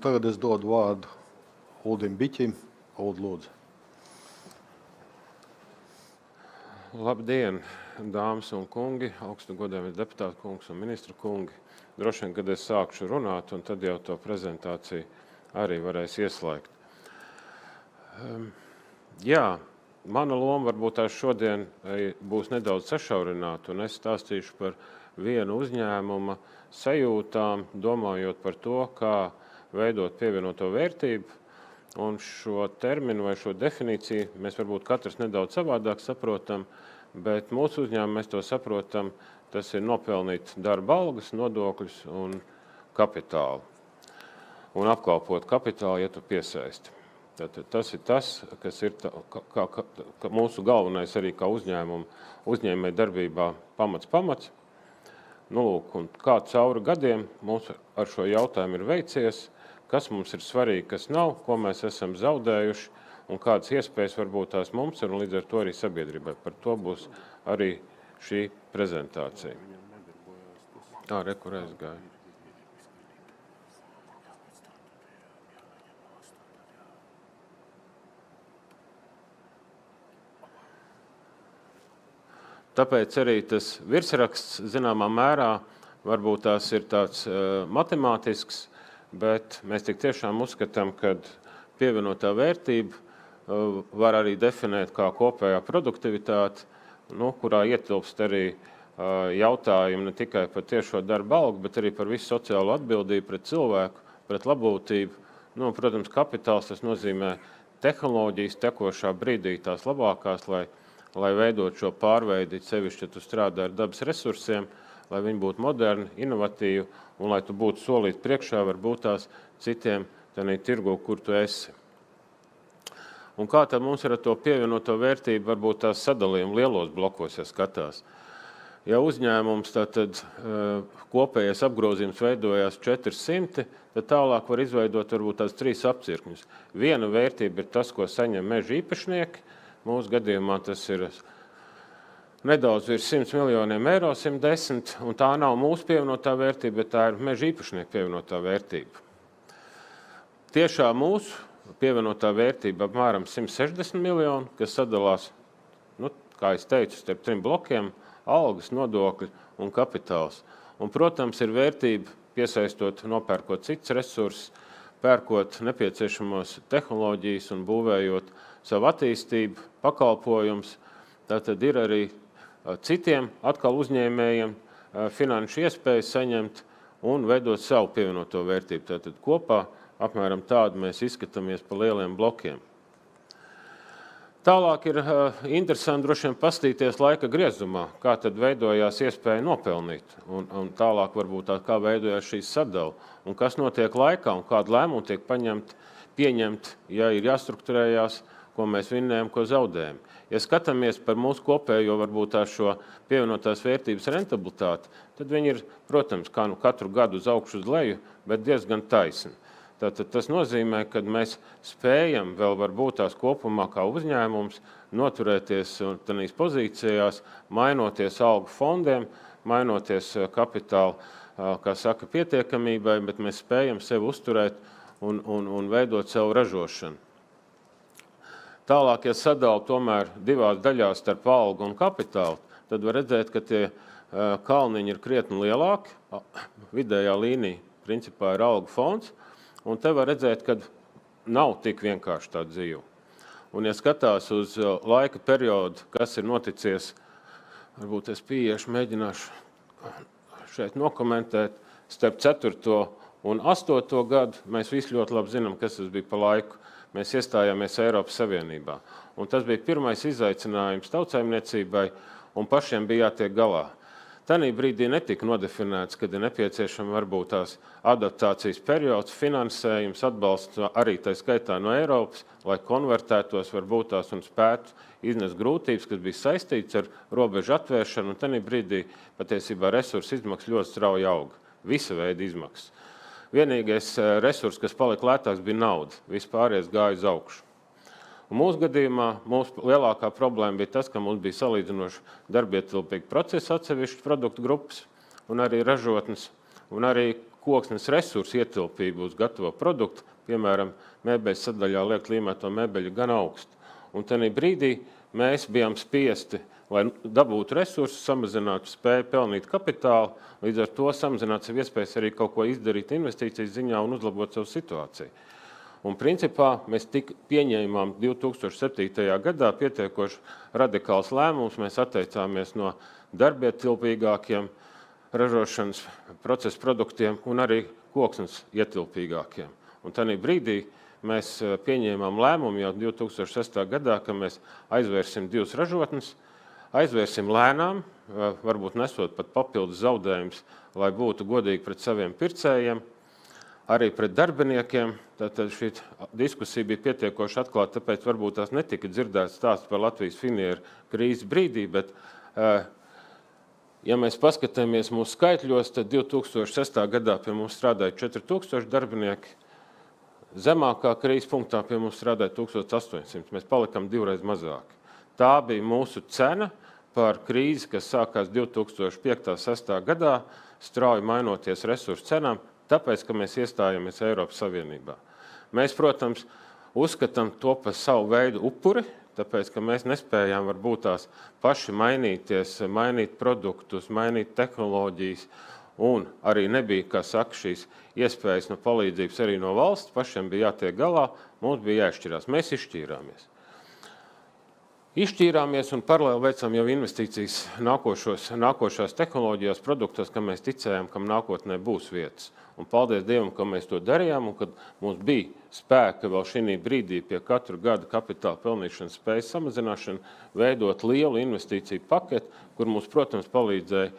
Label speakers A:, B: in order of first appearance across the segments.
A: tagad es dodu vārdu Uldim Biķim. Uld, lūdzu.
B: Labdien, dāmas un kungi, augstu godājumie deputāti kungs un ministru kungi. Droši vien, kad es sākšu runāt, un tad jau to prezentāciju arī varēs ieslēgt. Jā, mana loma varbūt tās šodien būs nedaudz sašaurināta, un es stāstīšu par vienu uzņēmuma sajūtām, domājot par to, kā veidot pievienoto vērtību. Un šo terminu vai šo definīciju mēs varbūt katrs nedaudz savādāk saprotam, bet mūsu uzņēmumā mēs to saprotam, tas ir nopelnīt darba algas, nodokļus un kapitālu. Un apkalpot kapitālu, ja tu piesaisti. Tātad tas ir tas, kas ir mūsu galvenais arī kā uzņēmēju darbībā pamats. Nu, lūk, un kā cauri gadiem mums ar šo jautājumu ir veicies, kas mums ir svarīgi, kas nav, ko mēs esam zaudējuši un kādas iespējas varbūt tās mums ir un līdz ar to arī sabiedrībai. Par to būs arī šī prezentācija. Kur aizgāja. Tāpēc arī tas virsraksts zināmā mērā varbūt tās ir tāds matemātisks, bet mēs tik tiešām uzskatām, ka pievienotā vērtība var arī definēt kā kopējā produktivitāte, kurā ietilpst arī jautājumi ne tikai par tiešo darba algu, bet arī par visu sociālo atbildību pret cilvēku, pret labbūtību. Protams, kapitāls tas nozīmē tehnoloģijas tekošā brīdī tās labākās, lai veidot šo pārveidi, sevišķi, ja tu strādā ar dabas resursiem, lai viņi būtu moderni, inovatīvi un lai tu būtu solīt priekšā varbūt tās citiem tādā tirgu, kur tu esi. Un kā tad mums ir ar to pievienoto vērtību varbūt tās sadalījumu lielos blokos, ja skatās? Ja uzņēmums tātad kopējais apgrozījums veidojās 400, tad tālāk var izveidot varbūt tās 3 apcirkņus. Viena vērtība ir tas, ko saņem meža īpašnieki. Mūsu gadījumā tas ir nedaudz virs 100 miljoniem eiro, 110, un tā nav mūsu pievienotā vērtība, bet tā ir meža īpašnieka pievienotā vērtība. Tiešā mūsu pievienotā vērtība apmēram 160 miljoni, kas sadalās, kā es teicu, starp 3 blokiem – algas, nodokļi un kapitāls. Un, protams, ir vērtība piesaistot, nopērkot cits resursus, pērkot nepieciešamos tehnoloģijas un būvējot savu attīstību, pakalpojums. Tātad ir arī citiem atkal uzņēmējiem finanšu iespējas saņemt un veidot savu pievienoto vērtību. Tātad kopā apmēram tādu mēs izskatāmies pa lieliem blokiem. Tālāk ir interesanti droši vien pastīties laika griezumā, kā tad veidojās iespēja nopelnīt, un tālāk varbūt kā veidojās šīs sadala, un kas notiek laikā, un kādu lēmumu tiek pieņemt, ja ir jāstrukturējās, ko mēs vinnējam, ko zaudējam. Ja skatāmies par mūsu kopējo varbūt šo pievienotās vērtības rentabilitāti, tad viņi ir, protams, kā katru gadu uz augšu uz leju, bet diezgan taisni. Tātad tas nozīmē, ka mēs spējam vēl varbūt tās kopumā kā uzņēmums noturēties tādās pozīcijās, mainoties algu fondiem, mainoties kapitāla, kā saka, pietiekamībai, bet mēs spējam sevi uzturēt un veidot savu ražošanu. Tālāk, ja sadala tomēr 2 daļās starp algu un kapitālu, tad var redzēt, ka tie kalniņi ir krietni lielāki. Vidējā līnija principā ir algu fonds, un te var redzēt, ka nav tik vienkārši tā dzīve. Un, ja skatās uz laika periodu, kas ir noticies, varbūt es mēģināšu šeit nokomentēt, starp 4. un 8. gadu, mēs visi ļoti labi zinām, kas tas bija pa laiku. Mēs iestājāmies Eiropas Savienībā. Un tas bija pirmais izaicinājums tautsaimniecībai, un pašiem bija jātiek galā. Tanī brīdī netika nodefinēts, kad ir nepieciešama varbūt tās adaptācijas periods, finansējums, atbalsts arī tā skaitā no Eiropas, lai konvertētos varbūt tās un spētu iznest grūtības, kas bija saistīts ar robežu atvēršanu, un tanī brīdī patiesībā resursu izmaksas ļoti strauji auga. Visa veida izmaksas. Vienīgais resurs, kas palika lētāks, bija nauda. Vispārējais gāja uz augšu. Un mūsu gadījumā mūsu lielākā problēma bija tas, ka mums bija salīdzinoši darbietilpīgi procesi atsevišķi produktu grupas un arī ražotnes, un arī koksnes resursu ietilpību uz gatavo produktu, piemēram, mēbeļu sadaļā liek līmēto mēbeļu gan augstu. Un tajā brīdī mēs bijām spiesti, lai dabūtu resursus, samazinātu spēju pelnīt kapitālu, līdz ar to samazināt savu iespējas arī kaut ko izdarīt investīcijas ziņā un uzlabot savu situāciju. Un principā mēs pieņēmām 2007. gadā pietiekoši radikāls lēmums, mēs atteicāmies no darbietilpīgākiem ražošanas procesa produktiem un arī koksnes ietilpīgākiem. Un tajā brīdī mēs pieņēmām lēmumu jau 2006. gadā, ka mēs aizvērsim 2 ražotnes, aizvērsim lēnām, varbūt nesot pat papildus zaudējumus, lai būtu godīgi pret saviem pircējiem, arī pret darbiniekiem. Tātad šī diskusija bija pietiekoši atklāta, tāpēc varbūt tās netika dzirdēts stāsts par Latvijas finieru krīzes brīdī, bet, ja mēs paskatāmies mūsu skaitļos, tad 2006. gadā pie mums strādāja 4000 darbinieki, zemākā krīzes punktā pie mums strādāja 1800, mēs palikam 2 reizes mazāk. Tā bija mūsu cena par krīzi, kas sākās 2005.–2006. gadā, strauji mainoties resursu cenām, tāpēc, ka mēs iestājāmies Eiropas Savienībā. Mēs, protams, uzskatām to par savu veidu upuri, tāpēc, ka mēs nespējām varbūt tās paši mainīties, mainīt produktus, mainīt tehnoloģijas, un arī nebija, kā saka, šīs iespējas no palīdzības arī no valsts, pašiem bija jātiek galā, mums bija jāšķirās. Mēs izšķīrāmies. Izšķīrāmies un paralēli veicam jau investīcijas nākošās tehnoloģijās, produktos, kam mēs ticējām, kam nākotnē būs vietas. Un paldies Dievam, ka mēs to darījām, un kad mums bija spēka vēl šī brīdī pie katru gadu kapitāla pelnīšanas spējas samazināšana, veidot lielu investīciju paketi, kur mums, protams, palīdzēja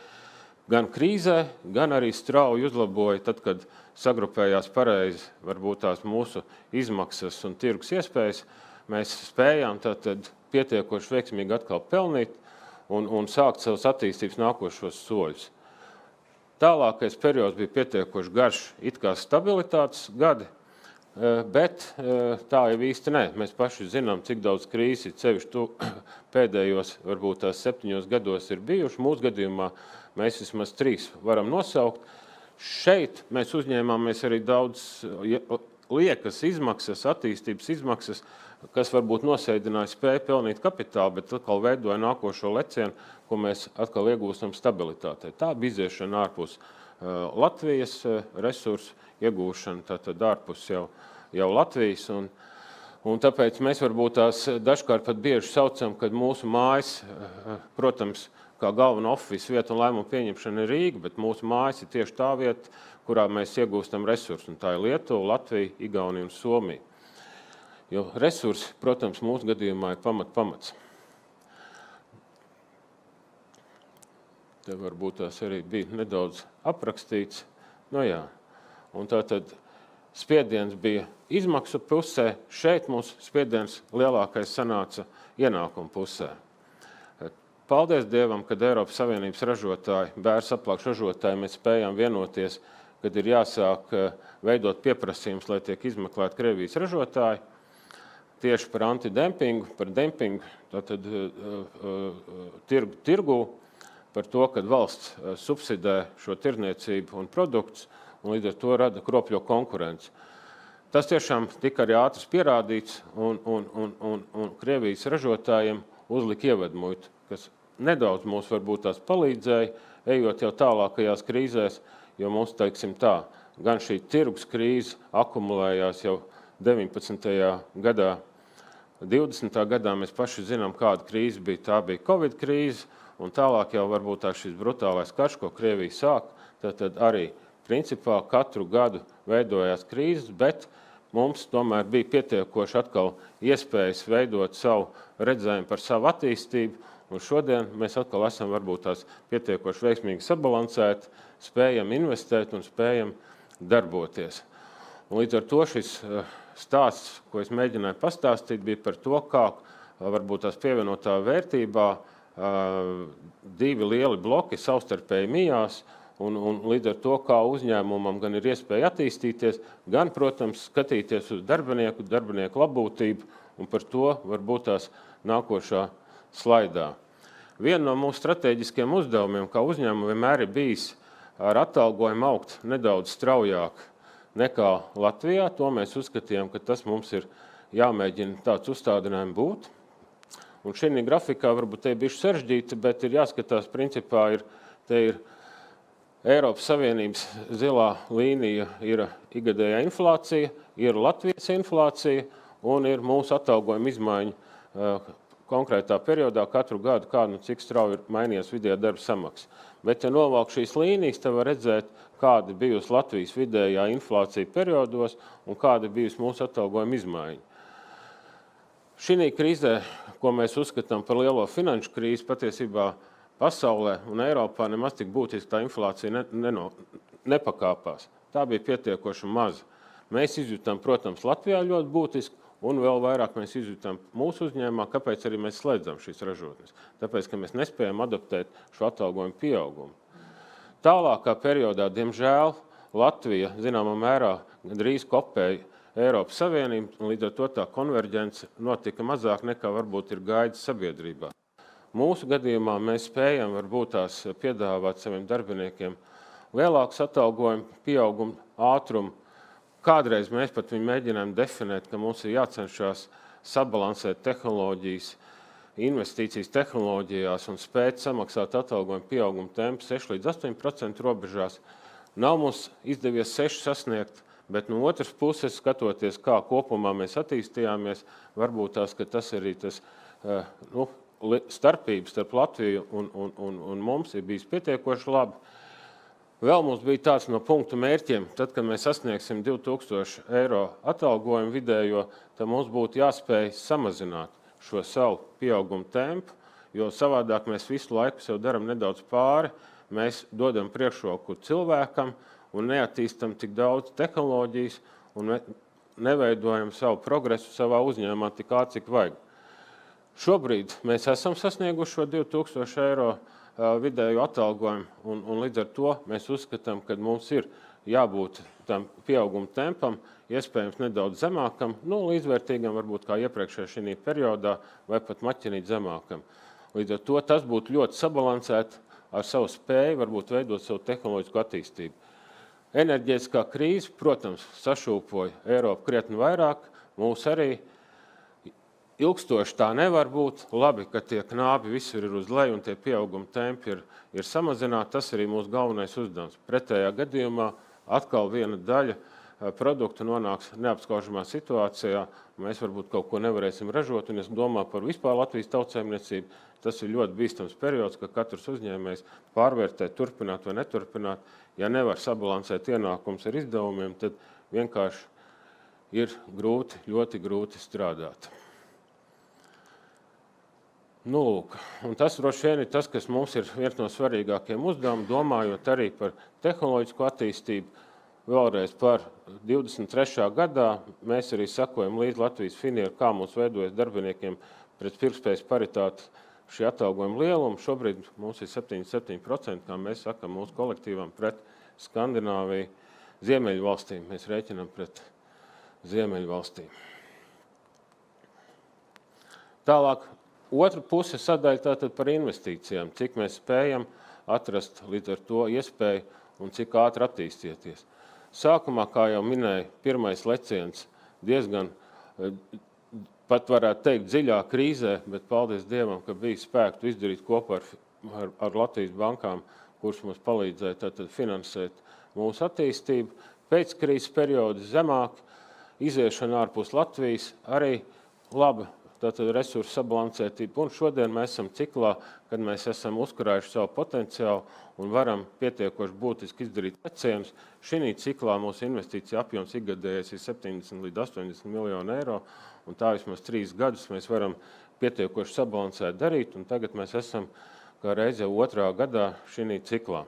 B: gan krīzē, gan arī strauji uzlaboja, tad, kad sagrupējās pareizi varbūt tās mūsu izmaksas un tirgus iespējas, mēs spējām tātad pietiekoši veiksmīgi atkal pelnīt un sākt savus attīstības nākošos soļus. Tālākais periods bija pietiekoši garš, it kā stabilitātes gadi, bet tā jau īsti ne. Mēs paši zinām, cik daudz krīzi, sevišķi pēdējos, varbūt tās 7 gados ir bijuši. Mūsu gadījumā mēs vismaz 3 varam nosaukt. Šeit mēs uzņēmāmies arī daudz liekas izmaksas, attīstības izmaksas, kas varbūt nosēdināja spēju pelnīt kapitālu, bet atkal veidoja nākošo lecienu, ko mēs atkal iegūstam stabilitātei. Tā bija iziešana ārpus Latvijas resursu iegūšana, tātad ārpus jau Latvijas. Un tāpēc mēs varbūt tās dažkārt pat bieži saucam, kad mūsu mājas, protams, kā galvena office vieta un lēmumu pieņemšana ir Rīga, bet mūsu mājas ir tieši tā vieta, kurā mēs iegūstam resursus. Un tā ir Lietuva, Latvija, Igaunija un Somija. Jo resursi, protams, mūsu gadījumā ir pamats. Te varbūt tās arī bija nedaudz aprakstīts. Nu jā, un tātad spiediens bija izmaksu pusē, šeit mums spiediens lielākais sanāca ienākumu pusē. Paldies Dievam, kad Eiropas Savienības ražotāji, bērs aplākšu ražotāji, mēs spējām vienoties, kad ir jāsāk veidot pieprasījums, lai tiek izmeklēti Krievijas ražotāji, tieši par antidempingu, par dempingu, tātad tirgu, par to, kad valsts subsidē šo tirniecību un produktus, un līdz ar to rada kropļo konkurenci. Tas tiešām tika arī ātrs pierādīts, un Krievijas ražotājiem uzlika ievedmuitu, kas nedaudz mums varbūt tās palīdzēja, ejot jau tālākajās krīzēs, jo mums, teiksim tā, gan šī tirgus krīze akumulējās jau 19. gadā, 20. gadā mēs paši zinām, kāda krīze bija. Tā bija Covid krīze, un tālāk jau varbūt tā šis brutālais karš, ko Krievija sāk, tad arī principā katru gadu veidojās krīzes, bet mums tomēr bija pietiekoši atkal iespējas veidot savu redzējumu par savu attīstību, un šodien mēs atkal esam varbūt tās pietiekoši veiksmīgi sabalansēti, spējam investēt un spējam darboties. Un līdz ar to šis stāsts, ko es mēģināju pastāstīt, bija par to, kā varbūt tās pievienotā vērtībā 2 lieli bloki savstarpēji mijās, un līdz ar to, kā uzņēmumam gan ir iespēja attīstīties, gan, protams, skatīties uz darbinieku labbūtību, un par to varbūt tās nākošā slaidā. Viena no mūsu strateģiskiem uzdevumiem, kā uzņēmumu vienmēr ir bijis ar atalgojumu augt nedaudz straujāk nekā Latvijā. To mēs uzskatījām, ka tas mums ir jāmēģina tāds uzstādinājumi būt. Un šī grafikā varbūt te ir bijuši sarežģīti, bet ir jāskatās, principā te ir Eiropas Savienības zilā līnija, ir igadējā inflācija, ir Latvijas inflācija un ir mūsu atalgojuma izmaiņa konkrētā periodā katru gadu, cik strauji ir mainījies vidējā darba samaksa. Bet, ja novalk šīs līnijas, tad var redzēt, kāda bijusi Latvijas vidējā inflācija periodos un kāda bijusi mūsu atalgojuma izmaiņa. Šī krīzē, ko mēs uzskatām par lielo finanšu krīzi, patiesībā pasaulē un Eiropā nemaz tik būtiski tā inflācija nepakāpās. Tā bija pietiekoši maza. Mēs izjutām, protams, Latvijā ļoti būtiski, un vēl vairāk mēs izjutām mūsu uzņēmumā, kāpēc arī mēs slēdzam šīs ražotnes. Tāpēc, ka mēs nespējam adaptēt šo atalgojumu pieaugumu. Tālākā periodā, diemžēl, Latvija, zināmā mērā, gandrīz kopēja Eiropas Savienību, un līdz ar to tā konverģence notika mazāk nekā varbūt ir gaidis sabiedrībā. Mūsu gadījumā mēs spējam varbūt tās piedāvāt saviem darbiniekiem lielāks atalgojumu, pieaugumu, ātrumu. Kādreiz mēs pat viņu mēģinājām definēt, ka mums ir jācenšas sabalansēt tehnoloģijas, investīcijas tehnoloģijās un spēt samaksāt atalgojumu pieaugumu tempu 6 līdz 8% robežās. Nav mums izdevies 6 sasniegt, bet no otras puses, skatoties, kā kopumā mēs attīstījāmies, varbūt ka tas arī tas starpības starp Latviju un mums ir bijis pietiekoši labi. Vēl mums bija tāds no punktu mērķiem, tad, kad mēs sasniegsim 2000 eiro atalgojumu vidējo, tad mums būtu jāspēj samazināt šo savu pieaugumu tempu, jo savādāk mēs visu laiku sev daram nedaudz pāri, mēs dodam priekšroku cilvēkam un neattīstam tik daudz tehnoloģijas un neveidojam savu progresu savā uzņēmumā tik ātri, cik vajag. Šobrīd mēs esam sasnieguši šo 2000 eiro vidēju atalgojumu, un līdz ar to mēs uzskatām, ka mums ir jābūt tam pieauguma tempam, iespējams nedaudz zemākam, līdzvērtīgam, varbūt kā iepriekšējā šī periodā, vai pat maķinīt zemākam. Līdz ar to tas būtu ļoti sabalansēt ar savu spēju, varbūt veidot savu tehnoloģisku attīstību. Enerģētiskā krīze, protams, sašūpoja Eiropu krietni vairāk, mūs arī ilgstoši tā nevar būt. Labi, ka tie knābi visur ir uz leju un tie pieauguma tempi ir samazināti. Tas arī mūsu galvenais uzdevums. Pretējā gadījumā atkal viena daļa produktu nonāks neapskaužamā situācijā. Mēs varbūt kaut ko nevarēsim ražot, un es domāju par vispār Latvijas tautsaimniecību. Tas ir ļoti bīstams periods, ka katrs uzņēmējs pārvērtē, turpināt vai neturpināt. Ja nevar sabalansēt ienākums ar izdevumiem, tad vienkārši ir grūti, ļoti grūti strādāt. Un tas droši vien ir tas, kas mums ir viens no svarīgākajiem uzdevumiem, domājot arī par tehnoloģisku attīstību. Vēlreiz par 23. gadā mēs arī sakojam līdz Latvijas Finieru, kā mums veidojas darbiniekiem pret pirktspējas paritāti šī atalgojuma lielumu. Šobrīd mums ir 77%, kā mēs sakam, mūsu kolektīvam pret Skandināviju, Ziemeļvalstīm. Mēs rēķinām pret Ziemeļvalstīm. Tālāk. Otra puse sadaļa tātad par investīcijām, cik mēs spējam atrast līdz ar to iespēju un cik ātri attīstīties. Sākumā, kā jau minēju, pirmais leciens diezgan, pat varētu teikt, dziļā krīzē, bet paldies Dievam, ka bija spēki to izdarīt kopā ar Latvijas bankām, kuras mums palīdzēja tātad finansēt mūsu attīstību. Pēc krīzes perioda zemāk, iziešana ārpus Latvijas arī laba. Tātad resursu sabalansētība. Un šodien mēs esam ciklā, kad mēs esam uzkrājuši savu potenciālu un varam pietiekoši būtiski izdarīt lecienus. Šī ciklā mūsu investīcija apjoms ikgadējais ir 70 līdz 80 miljonu eiro, un tā vismaz 3 gadus mēs varam pietiekoši sabalansēt darīt, un tagad mēs esam kā reiz jau 2. gadā šī ciklā.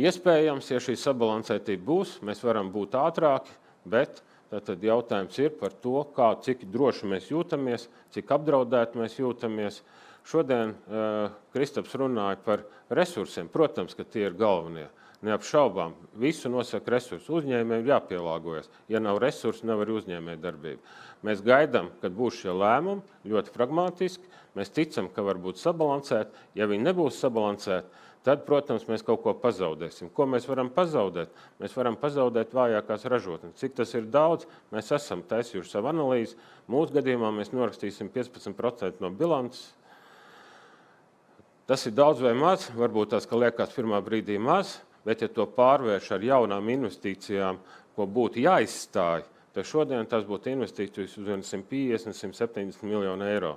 B: Iespējams, ja šī sabalansētība būs, mēs varam būt ātrāki, bet tātad jautājums ir par to, cik droši mēs jūtamies, cik apdraudēti mēs jūtamies. Šodien Kristaps runāja par resursiem. Protams, ka tie ir galvenie. Neapšaubām. Visu nosaka resursi. Uzņēmējiem jāpielāgojas. Ja nav resursi, nav arī uzņēmēja darbība. Mēs gaidām, kad būs šie lēmumi, ļoti pragmatiski. Mēs ticam, ka var būt sabalansēti. Ja viņi nebūs sabalansēti, tad, protams, mēs kaut ko pazaudēsim. Ko mēs varam pazaudēt? Mēs varam pazaudēt vājākās ražotnes. Cik tas ir daudz, mēs esam taisījuši savu analīzi. Mūsu gadījumā mēs norakstīsim 15% no bilances. Tas ir daudz vai maz, varbūt tās, ka liekas pirmā brīdī maz, bet ja to pārvērš ar jaunām investīcijām, ko būtu jāizstāj, tad šodien tas būtu investīcijas uz 150, 170 miljonu eiro.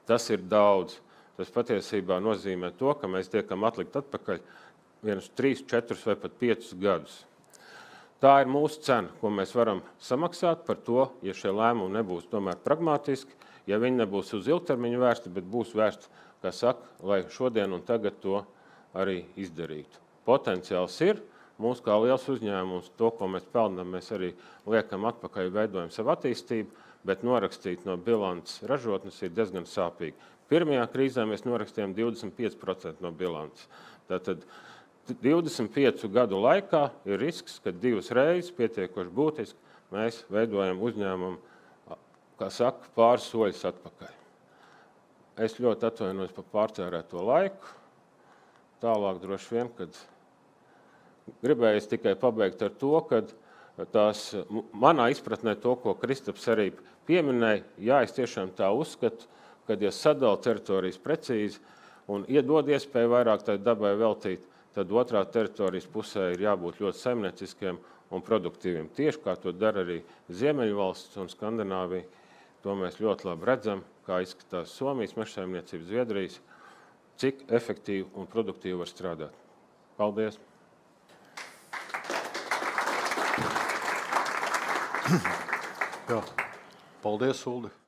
B: Tas ir daudz. Tas patiesībā nozīmē to, ka mēs tiekam atlikt atpakaļ 1, 3, 4 vai pat 5 gadus. Tā ir mūsu cena, ko mēs varam samaksāt par to, ja šie lēmumi nebūs tomēr pragmatiski, ja viņi nebūs uz ilgtermiņu vērsti, bet būs vērsti, kā saka, lai šodien un tagad to arī izdarītu. Potenciāls ir, mūsu kā liels uzņēmums, to, ko mēs pelnām, mēs arī liekam atpakaļ, veidojam savu attīstību, bet norakstīt no bilances ražotnes ir diezgan sāpīgi. Pirmajā krīzē mēs norakstījām 25% no bilances. Tātad 25 gadu laikā ir risks, ka 2 reizes pietiekoši būtiski mēs veidojam uzņēmumu, kā saka, pāris soļus atpakaļ. Es ļoti atvainojos par pārtērēto laiku. Tālāk droši vien, kad gribēju tikai pabeigt ar to, ka manā izpratnē to, ko Kristaps arī pieminēja, jā, es tiešām tā uzskatu, kad ja sadala teritorijas precīzi un iedod iespēju vairāk tai dabai veltīt, tad otrā teritorijas pusē ir jābūt ļoti saimnieciskiem un produktīviem. Tieši kā to dara arī Ziemeļvalsts un Skandināvija. To mēs ļoti labi redzam, kā izskatās Somijas mežsaimniecības, Zviedrijas, cik efektīvi un produktīvi var strādāt. Paldies!
A: Jā. Paldies, Uldi!